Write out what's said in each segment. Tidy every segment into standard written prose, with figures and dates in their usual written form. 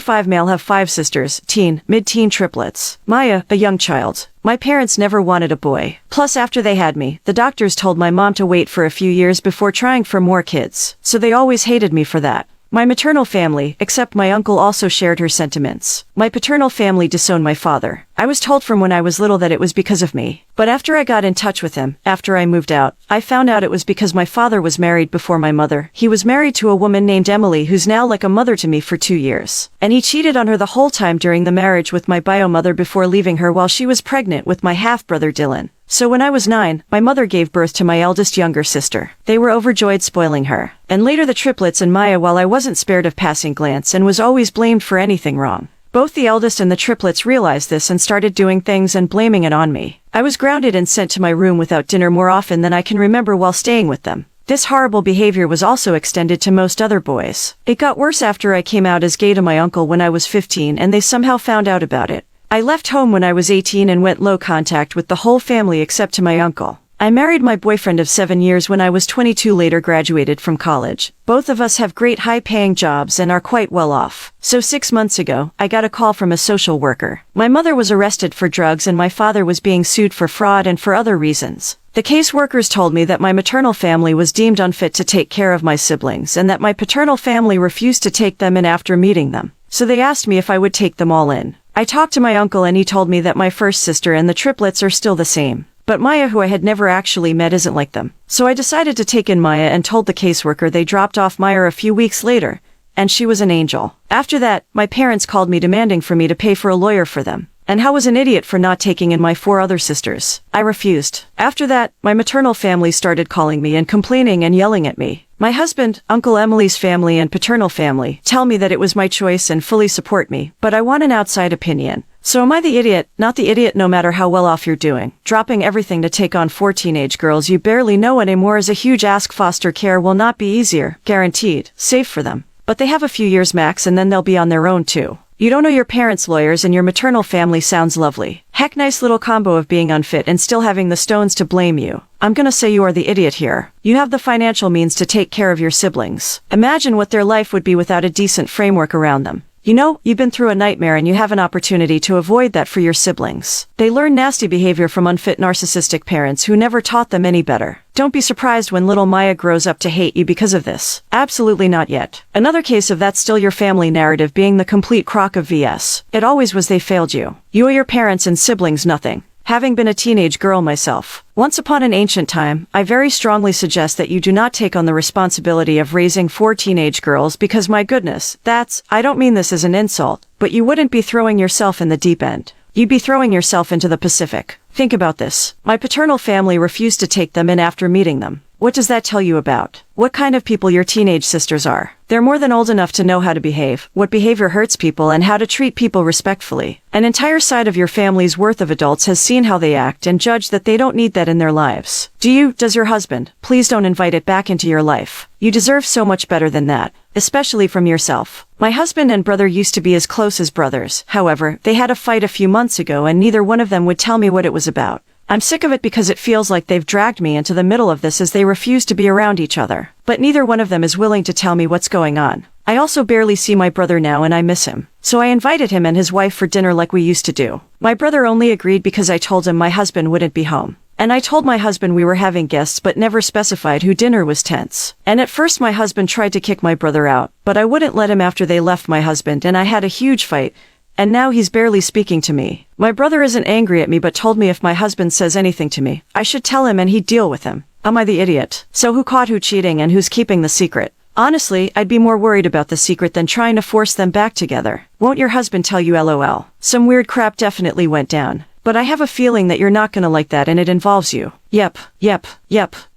5 male, have 5 sisters, teen, mid-teen triplets. Maya, a young child. My parents never wanted a boy. Plus, after they had me, the doctors told my mom to wait for a few years before trying for more kids. So they always hated me for that. My maternal family, except my uncle, also shared her sentiments. My paternal family disowned my father. I was told from when I was little that it was because of me. But after I got in touch with him, after I moved out, I found out it was because my father was married before my mother. He was married to a woman named Emily, who's now like a mother to me, for 2 years. And he cheated on her the whole time during the marriage with my bio mother before leaving her while she was pregnant with my half-brother Dylan. So when I was 9, my mother gave birth to my eldest younger sister. They were overjoyed, spoiling her. And later the triplets and Maya, while I wasn't spared of passing glance and was always blamed for anything wrong. Both the eldest and the triplets realized this and started doing things and blaming it on me. I was grounded and sent to my room without dinner more often than I can remember while staying with them. This horrible behavior was also extended to most other boys. It got worse after I came out as gay to my uncle when I was 15 and they somehow found out about it. I left home when I was 18 and went low contact with the whole family except to my uncle. I married my boyfriend of 7 years when I was 22, later graduated from college. Both of us have great high-paying jobs and are quite well off. So 6 months ago, I got a call from a social worker. My mother was arrested for drugs and my father was being sued for fraud and for other reasons. The caseworkers told me that my maternal family was deemed unfit to take care of my siblings and that my paternal family refused to take them in after meeting them. So they asked me if I would take them all in. I talked to my uncle and he told me that my first sister and the triplets are still the same. But Maya, who I had never actually met, isn't like them. So I decided to take in Maya and told the caseworker. They dropped off Maya a few weeks later, and she was an angel. After that, my parents called me demanding for me to pay for a lawyer for them. And I was an idiot for not taking in my 4 other sisters. I refused. After that, my maternal family started calling me and complaining and yelling at me. My husband, Uncle Emily's family and paternal family tell me that it was my choice and fully support me, but I want an outside opinion. So am I the idiot? Not the idiot, no matter how well off you're doing. Dropping everything to take on 4 teenage girls you barely know anymore is a huge ask. Foster care will not be easier, guaranteed, safe for them. But they have a few years max and then they'll be on their own too. You don't know your parents' lawyers and your maternal family sounds lovely. Heck, nice little combo of being unfit and still having the stones to blame you. I'm gonna say you are the idiot here. You have the financial means to take care of your siblings. Imagine what their life would be without a decent framework around them. You know, you've been through a nightmare and you have an opportunity to avoid that for your siblings. They learn nasty behavior from unfit narcissistic parents who never taught them any better. Don't be surprised when little Maya grows up to hate you because of this. Absolutely not yet. Another case of that still your family narrative being the complete crock of VS. It always was. They failed you. You owe your parents and siblings nothing. Having been a teenage girl myself, once upon an ancient time, I very strongly suggest that you do not take on the responsibility of raising 4 teenage girls because, my goodness, I don't mean this as an insult, but you wouldn't be throwing yourself in the deep end. You'd be throwing yourself into the Pacific. Think about this. My paternal family refused to take them in after meeting them. What does that tell you about what kind of people your teenage sisters are? They're more than old enough to know how to behave, what behavior hurts people, and how to treat people respectfully. An entire side of your family's worth of adults has seen how they act and judged that they don't need that in their lives. Does your husband? Please don't invite it back into your life. You deserve so much better than that, especially from yourself. My husband and brother used to be as close as brothers. However, they had a fight a few months ago and neither one of them would tell me what it was about. I'm sick of it because it feels like they've dragged me into the middle of this as they refuse to be around each other. But neither one of them is willing to tell me what's going on. I also barely see my brother now and I miss him. So I invited him and his wife for dinner like we used to do. My brother only agreed because I told him my husband wouldn't be home. And I told my husband we were having guests but never specified who. Dinner was tense. And at first my husband tried to kick my brother out, but I wouldn't let him after they left my husband and I had a huge fight. And now he's barely speaking to me. My brother isn't angry at me but told me if my husband says anything to me, I should tell him and he'd deal with him. Am I the idiot? So who caught who cheating and who's keeping the secret? Honestly, I'd be more worried about the secret than trying to force them back together. Won't your husband tell you? LOL. Some weird crap definitely went down. But I have a feeling that you're not gonna like that and it involves you. Yep.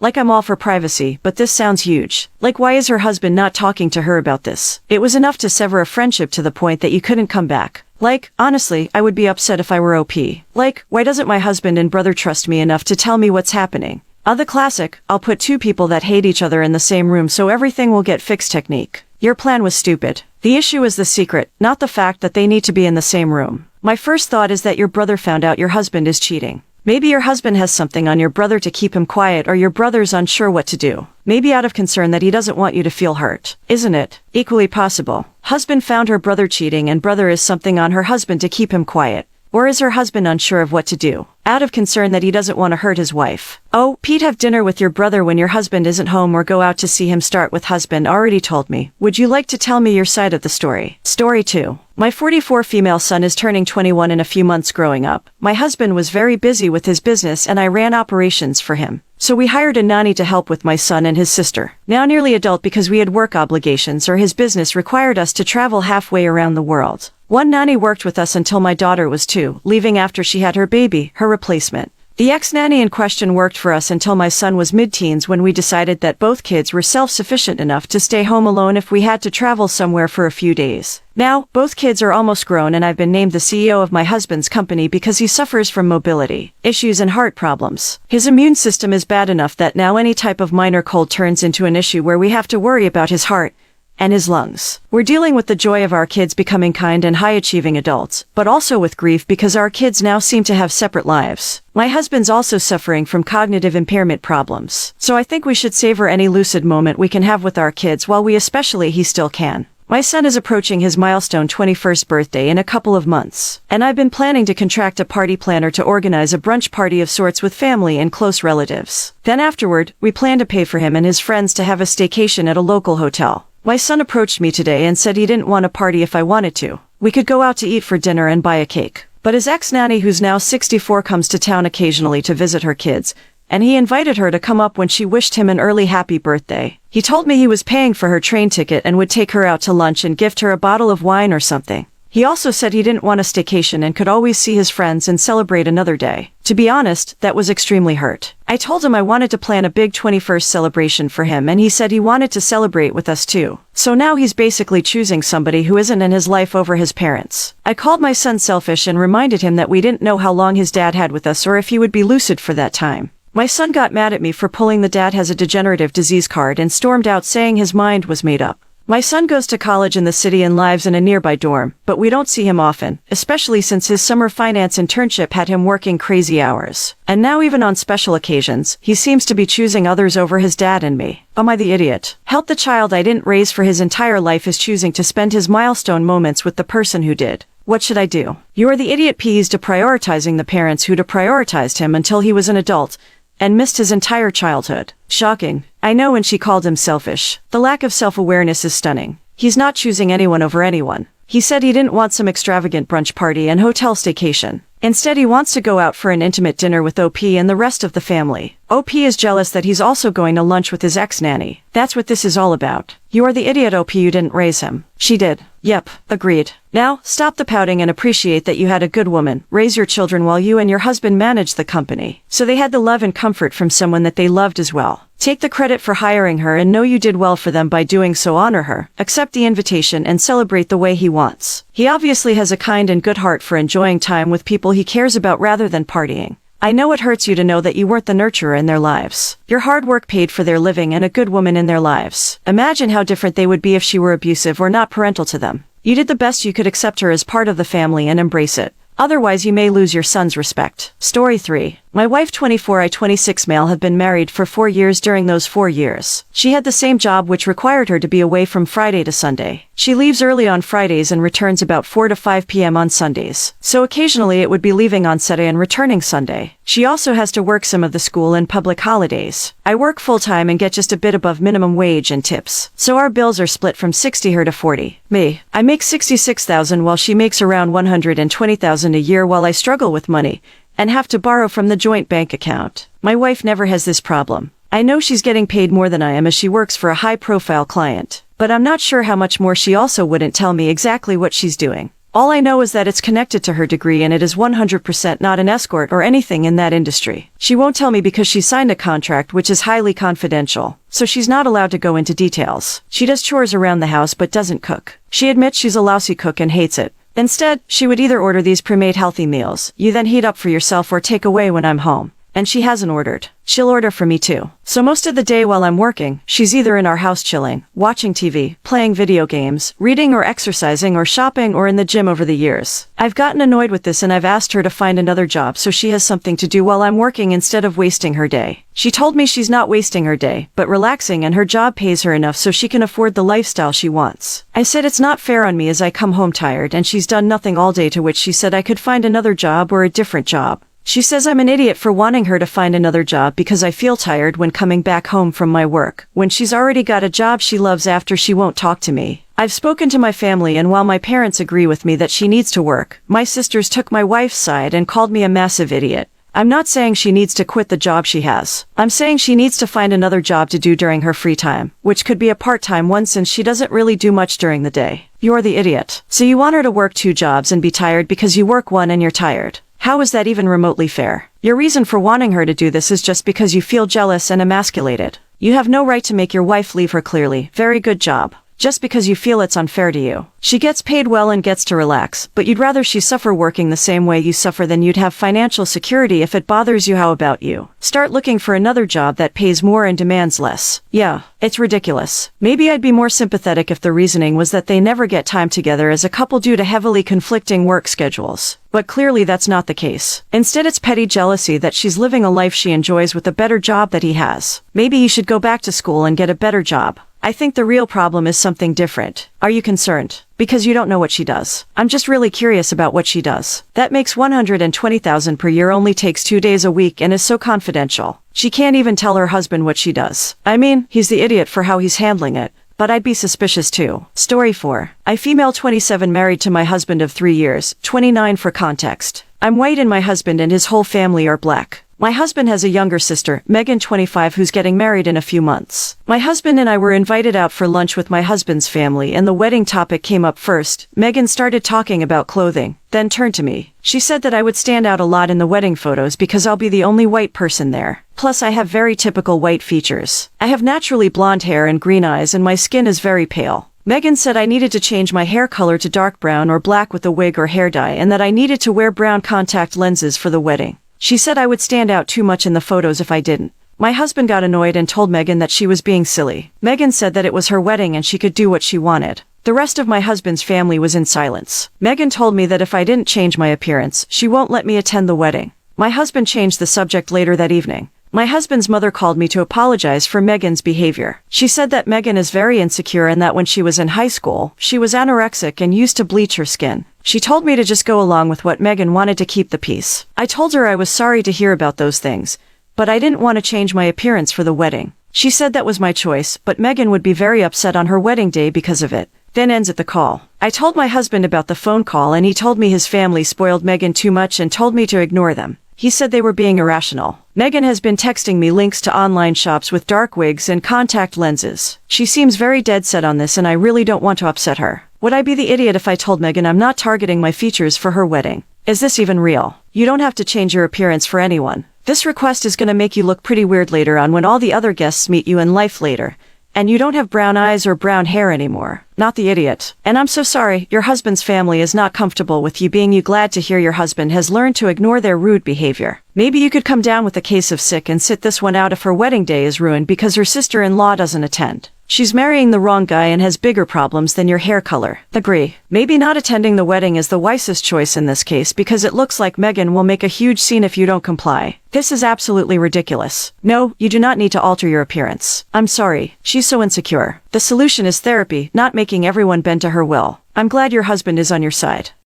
Like I'm all for privacy, but this sounds huge. Like why is her husband not talking to her about this? It was enough to sever a friendship to the point that you couldn't come back. Like, honestly, I would be upset if I were OP. Like, why doesn't my husband and brother trust me enough to tell me what's happening? The classic, I'll put 2 people that hate each other in the same room so everything will get fixed technique. Your plan was stupid. The issue is the secret, not the fact that they need to be in the same room. My first thought is that your brother found out your husband is cheating. Maybe your husband has something on your brother to keep him quiet, or your brother's unsure what to do. Maybe out of concern that he doesn't want you to feel hurt. Isn't it? Equally possible. Husband found her brother cheating and brother is something on her husband to keep him quiet. Or is her husband unsure of what to do? Out of concern that he doesn't want to hurt his wife. Oh, Pete, have dinner with your brother when your husband isn't home, or go out to see him. Start with husband already told me. Would you like to tell me your side of the story? Story 2. My 44 female son is turning 21 in a few months. Growing up, my husband was very busy with his business and I ran operations for him. So we hired a nanny to help with my son and his sister. Now nearly adult, because we had work obligations or his business required us to travel halfway around the world. One nanny worked with us until my daughter was 2, leaving after she had her baby, her replacement. The ex-nanny in question worked for us until my son was mid-teens, when we decided that both kids were self-sufficient enough to stay home alone if we had to travel somewhere for a few days. Now, both kids are almost grown and I've been named the CEO of my husband's company because he suffers from mobility issues and heart problems. His immune system is bad enough that now any type of minor cold turns into an issue where we have to worry about his heart and his lungs. We're dealing with the joy of our kids becoming kind and high-achieving adults, but also with grief because our kids now seem to have separate lives. My husband's also suffering from cognitive impairment problems, so I think we should savor any lucid moment we can have with our kids while he still can. My son is approaching his milestone 21st birthday in a couple of months, and I've been planning to contract a party planner to organize a brunch party of sorts with family and close relatives. Then afterward, we plan to pay for him and his friends to have a staycation at a local hotel. My son approached me today and said he didn't want to party if I wanted to. We could go out to eat for dinner and buy a cake. But his ex-nanny, who's now 64, comes to town occasionally to visit her kids, and he invited her to come up when she wished him an early happy birthday. He told me he was paying for her train ticket and would take her out to lunch and gift her a bottle of wine or something. He also said he didn't want a staycation and could always see his friends and celebrate another day. To be honest, that was extremely hurt. I told him I wanted to plan a big 21st celebration for him, and he said he wanted to celebrate with us too. So now he's basically choosing somebody who isn't in his life over his parents. I called my son selfish and reminded him that we didn't know how long his dad had with us or if he would be lucid for that time. My son got mad at me for pulling the dad has a degenerative disease card and stormed out saying his mind was made up. My son goes to college in the city and lives in a nearby dorm, but we don't see him often, especially since his summer finance internship had him working crazy hours. And now even on special occasions, he seems to be choosing others over his dad and me. Am I the idiot? Help the child I didn't raise for his entire life is choosing to spend his milestone moments with the person who did. What should I do? You are the idiot P's deprioritizing the parents who deprioritized him until he was an adult and missed his entire childhood. Shocking. I know, when she called him selfish. The lack of self-awareness is stunning. He's not choosing anyone over anyone. He said he didn't want some extravagant brunch party and hotel staycation. Instead, he wants to go out for an intimate dinner with OP and the rest of the family. OP is jealous that he's also going to lunch with his ex-nanny. That's what this is all about. You are the idiot OP, you didn't raise him. She did. Yep, agreed. Now, stop the pouting and appreciate that you had a good woman raise your children while you and your husband managed the company. So they had the love and comfort from someone that they loved as well. Take the credit for hiring her and know you did well for them by doing so. Honor her, accept the invitation, and celebrate the way he wants. He obviously has a kind and good heart for enjoying time with people he cares about rather than partying. I know it hurts you to know that you weren't the nurturer in their lives. Your hard work paid for their living and a good woman in their lives. Imagine how different they would be if she were abusive or not parental to them. You did the best you could, accept her as part of the family and embrace it. Otherwise you may lose your son's respect. Story 3. My wife, 24, I 26 male, have been married for 4 years. During those 4 years, she had the same job which required her to be away from Friday to Sunday. She leaves early on Fridays and returns about 4 to 5 p.m. on Sundays. So occasionally it would be leaving on Saturday and returning Sunday. She also has to work some of the school and public holidays. I work full-time and get just a bit above minimum wage and tips. So our bills are split from 60 her to 40 me. I make 66,000 while she makes around 120,000 a year, while I struggle with money and have to borrow from the joint bank account. My wife never has this problem. I know she's getting paid more than I am as she works for a high-profile client, but I'm not sure how much more. She also wouldn't tell me exactly what she's doing. All I know is that it's connected to her degree and it is 100% not an escort or anything in that industry. She won't tell me because she signed a contract which is highly confidential, so she's not allowed to go into details. She does chores around the house but doesn't cook. She admits she's a lousy cook and hates it. Instead, she would either order these pre-made healthy meals you then heat up for yourself or take away when I'm home. and she hasn't ordered. She'll order for me too. So most of the day while I'm working, she's either in our house chilling, watching TV, playing video games, reading or exercising or shopping or in the gym over the years. I've gotten annoyed with this and I've asked her to find another job so she has something to do while I'm working instead of wasting her day. She told me she's not wasting her day, but relaxing, and her job pays her enough so she can afford the lifestyle she wants. I said it's not fair on me as I come home tired and she's done nothing all day, to which she said I could find another job or a different job. She says I'm an idiot for wanting her to find another job because I feel tired when coming back home from my work, when she's already got a job she loves after she won't talk to me. I've spoken to my family, and while my parents agree with me that she needs to work, my sisters took my wife's side and called me a massive idiot. I'm not saying she needs to quit the job she has. I'm saying she needs to find another job to do during her free time, which could be a part-time one since she doesn't really do much during the day. You're the idiot. So you want her to work 2 jobs and be tired because you work one and you're tired. How is that even remotely fair? Your reason for wanting her to do this is just because you feel jealous and emasculated. You have no right to make your wife leave her clearly. Very good job. Just because you feel it's unfair to you. She gets paid well and gets to relax, but you'd rather she suffer working the same way you suffer than you'd have financial security if it bothers you. How about you? Start looking for another job that pays more and demands less. Yeah, it's ridiculous. Maybe I'd be more sympathetic if the reasoning was that they never get time together as a couple due to heavily conflicting work schedules. But clearly that's not the case. Instead, it's petty jealousy that she's living a life she enjoys with a better job that he has. Maybe you should go back to school and get a better job. I think the real problem is something different. Are you concerned? Because you don't know what she does. I'm just really curious about what she does. That makes $120,000 per year, only takes 2 days a week, and is so confidential. She can't even tell her husband what she does. I mean, he's the idiot for how he's handling it. But I'd be suspicious too. Story 4. I female 27 married to my husband of 3 years, 29 for context. I'm white and my husband and his whole family are black. My husband has a younger sister, Megan 25, who's getting married in a few months. My husband and I were invited out for lunch with my husband's family and the wedding topic came up first. Megan started talking about clothing, then turned to me. She said that I would stand out a lot in the wedding photos because I'll be the only white person there. Plus I have very typical white features. I have naturally blonde hair and green eyes and my skin is very pale. Megan said I needed to change my hair color to dark brown or black with a wig or hair dye and that I needed to wear brown contact lenses for the wedding. She said I would stand out too much in the photos if I didn't. My husband got annoyed and told Megan that she was being silly. Megan said that it was her wedding and she could do what she wanted. The rest of my husband's family was in silence. Megan told me that if I didn't change my appearance, she won't let me attend the wedding. My husband changed the subject later that evening. My husband's mother called me to apologize for Megan's behavior. She said that Megan is very insecure and that when she was in high school, she was anorexic and used to bleach her skin. She told me to just go along with what Megan wanted to keep the peace. I told her I was sorry to hear about those things, but I didn't want to change my appearance for the wedding. She said that was my choice, but Megan would be very upset on her wedding day because of it. Then ends at the call. I told my husband about the phone call and he told me his family spoiled Megan too much and told me to ignore them. He said they were being irrational. Megan has been texting me links to online shops with dark wigs and contact lenses. She seems very dead set on this and I really don't want to upset her. Would I be the idiot if I told Megan I'm not targeting my features for her wedding? Is this even real? You don't have to change your appearance for anyone. This request is gonna make you look pretty weird later on when all the other guests meet you in life later. And you don't have brown eyes or brown hair anymore. Not the idiot. And I'm so sorry, your husband's family is not comfortable with you being you. Glad to hear your husband has learned to ignore their rude behavior. Maybe you could come down with a case of sick and sit this one out if her wedding day is ruined because her sister-in-law doesn't attend. She's marrying the wrong guy and has bigger problems than your hair color. Agree. Maybe not attending the wedding is the wisest choice in this case because it looks like Megan will make a huge scene if you don't comply. This is absolutely ridiculous. No, you do not need to alter your appearance. I'm sorry, she's so insecure. The solution is therapy, not making everyone bend to her will. I'm glad your husband is on your side.